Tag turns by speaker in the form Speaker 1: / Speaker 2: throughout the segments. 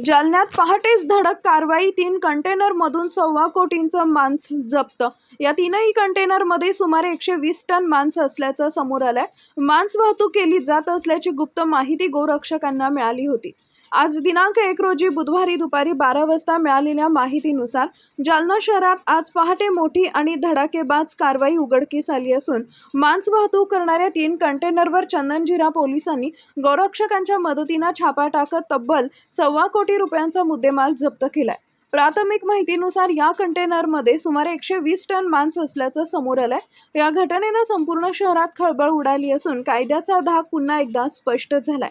Speaker 1: जालन्यात पहाटेच धडक कारवाई, 3 कंटेनरमधून 1.25 कोटींचं मांस जप्त। या तीनही कंटेनरमध्ये सुमारे 120 टन मांस असल्याचं समोर आलंय। मांस वाहतूक केली जात असल्याची गुप्त माहिती गोरक्षकांना मिळाली होती। आज दिनांक 1 रोजी बुधवारी दुपारी 12 वाजता मिळालेल्या माहितीनुसार जालना शहरात आज पहाटे मोठी आणि धडाकेबाज कारवाई उघडकीस आली असून मांस वाहतूक करणाऱ्या 3 कंटेनरवर चंदनजीरा पोलिसांनी गोरक्षकांच्या मदतीने छापा टाकत तब्बल 1.25 कोटी रुपयांचा मुद्देमाल जप्त केलाय। प्राथमिक माहितीनुसार या कंटेनरमध्ये सुमारे 120 टन मांस असल्याचं समोर आलंय। या घटनेनं संपूर्ण शहरात खळबळ उडाली असून कायद्याचा धाक पुन्हा एकदा स्पष्ट झालाय।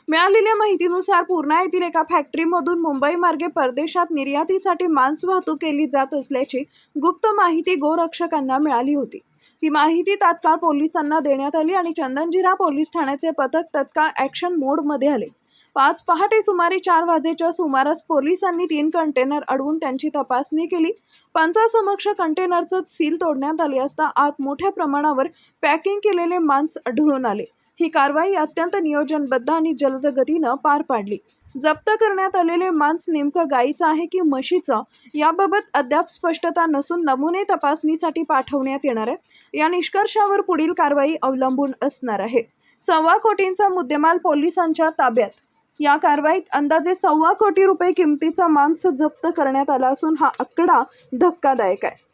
Speaker 1: मिळालेल्या माहितीनुसार पूर्णा येथील एका फॅक्टरीमधून मुंबई मार्गे परदेशात निर्यातीसाठी मांस वाहतूक केली जात असल्याची गुप्त माहिती गोरक्षकांना मिळाली होती। ही माहिती तात्काळ पोलिसांना देण्यात आली आणि चंदनजीरा पोलीस ठाण्याचे पथक तत्काळ ॲक्शन मोडमध्ये आले। आज पहाटे सुमारे 4 वाजेच्या सुमारास पोलिसांनी 3 कंटेनर अडवून त्यांची तपासणी केली। पंचासमक्ष कंटेनरचं सील तोडण्यात आले असता आत मोठ्या प्रमाणावर पॅकिंग केलेले मांस आढळून आले। ही कारवाई अत्यंत नियोजनबद्ध आणि जलद गतीनं पार पाडली। जप्त करण्यात आलेले मांस नेमकं गायीचं आहे की म्हशीचं याबाबत अद्याप स्पष्टता नसून नमुने तपासणीसाठी पाठवण्यात येणार आहे। या निष्कर्षावर पुढील कारवाई अवलंबून असणार आहे। 1.25 कोटींचा मुद्देमाल पोलिसांच्या ताब्यात। या कारवाईत अंदाजे 1.25 कोटी रुपये किमतीचा मांस जप्त करण्यात आला असून हा आकडा धक्कादायक आहे।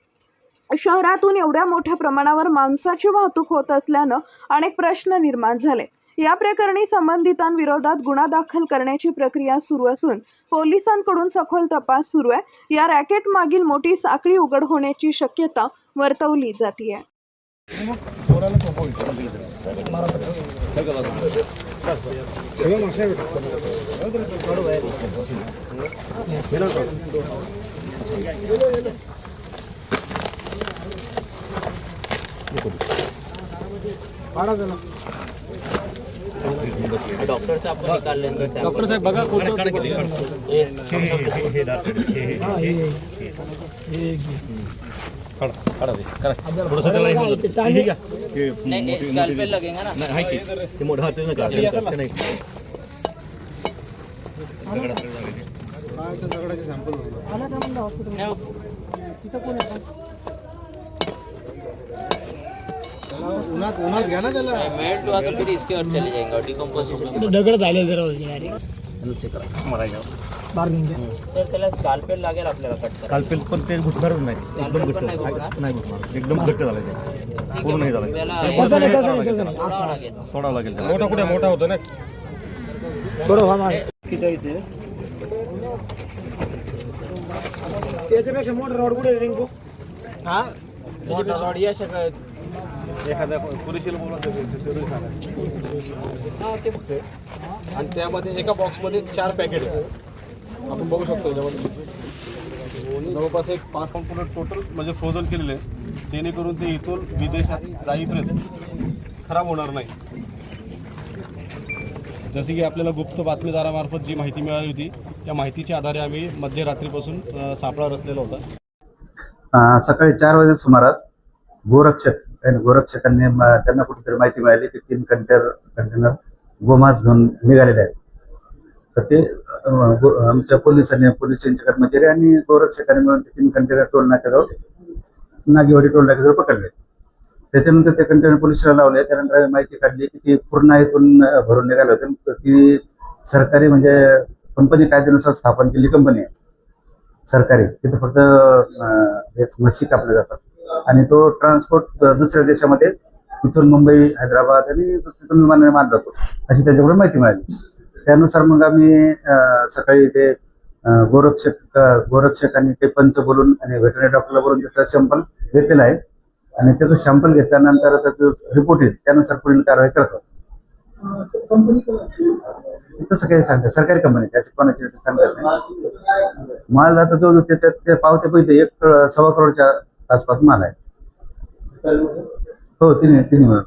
Speaker 1: शहरातून एवढ्या मोठ्या प्रमाणावर मांसाची वाहतूक होत असल्यानं अनेक प्रश्न निर्माण झाले। या प्रकरणी संबंधितांविरोधात गुन्हा दाखल करण्याची प्रक्रिया सुरू असून पोलिसांकडून सखोल तपास सुरू आहे। या रॅकेट मागील मोठी साखळी उघड होण्याची शक्यता वर्तवली जाते।
Speaker 2: डॉक्टर साहब को निकाल लेंगे।
Speaker 3: डॉक्टर साहब बघा फोटो
Speaker 2: नहीं स्कैल्पेल लगेगा ना।
Speaker 3: उन्हात घ्या ना त्याला।
Speaker 2: मेल्ट हुआ तो फिर इसके और चले जाएंगे डिकम्पोजिशन।
Speaker 4: दगड झाले जरा यार
Speaker 2: तर त्याला स्कॅल्पेल लागेल आपल्याला कट
Speaker 3: कालपेल पण ते घुटणार नाही, एकदम घट्ट नाही घुटणार, एकदम घट्ट झालं ते, पूर्ण नाही झालं, सोडावं लागेल त्याला। मोठा कुठे मोठा होतो ना
Speaker 4: त्याच्यापेक्षा मोठा रॉड कुठे रिंकू?
Speaker 2: हा रॉड या शकत
Speaker 3: एखाद्या पुरेशील बोलत आणि त्यामध्ये एका बॉक्समध्ये 4 पॅकेट आहे। आपण बघू शकतो याच्यामध्ये जवळपास एक 5 टन टोटल म्हणजे फ्रोझन केलेले आहे, जेणेकरून ते इथून विदेशात जाईपर्यंत खराब होणार नाही। जसे की आपल्याला गुप्त बातमीदारामार्फत जी माहिती मिळाली होती त्या माहितीच्या आधारे आम्ही मध्यरात्रीपासून सापळा रचलेला होता।
Speaker 5: सकाळी 4 वाजे सुमारास गोरक्षकांनी त्यांना कुठेतरी माहिती मिळाली की 3 कंटेनर गोमांस घेऊन निघालेले आहेत। तर ते आमच्या पोलिसांनी, पोलिसांचे कर्मचारी आणि गोरक्षकांनी मिळून ते 3 कंटेनर टोल नाक्याजवळ, नागेवाडी टोल नाक्याजवळ पकडले। त्याच्यानंतर ते कंटेनर पोलिसाला लावले। त्यानंतर आम्ही माहिती काढली की ती पूर्णा येथून भरून निघाले होते। ती सरकारी म्हणजे कंपनी कायद्यानुसार स्थापन केलेली कंपनी आहे सरकारी। तिथे फक्त म्हशी कापल्या जातात आणि तो ट्रान्सपोर्ट दुसऱ्या देशामध्ये इथून मुंबई, हैदराबाद आणि तिथून विमानाने माल जातो अशी त्याच्याकडून माहिती मिळाली। त्यानुसार मग आम्ही सकाळी ते गोरक्षकांनी ते पंच बोलून आणि व्हेटरनरी डॉक्टरला बोलून त्याचा सॅम्पल घेतलेला आहे आणि त्याचं सॅम्पल घेतल्यानंतर त्याचं रिपोर्ट येईल, त्यानुसार पुढील कारवाई करतो। तसं काही सांगतात सरकारी कंपनी, त्याची कोणाची सांगतात नाही। माल जाता जो त्याच्यात ते पावते पैसे 1.25 करोडच्या आसपास माल आहे। हो, तिन्ही मिळून।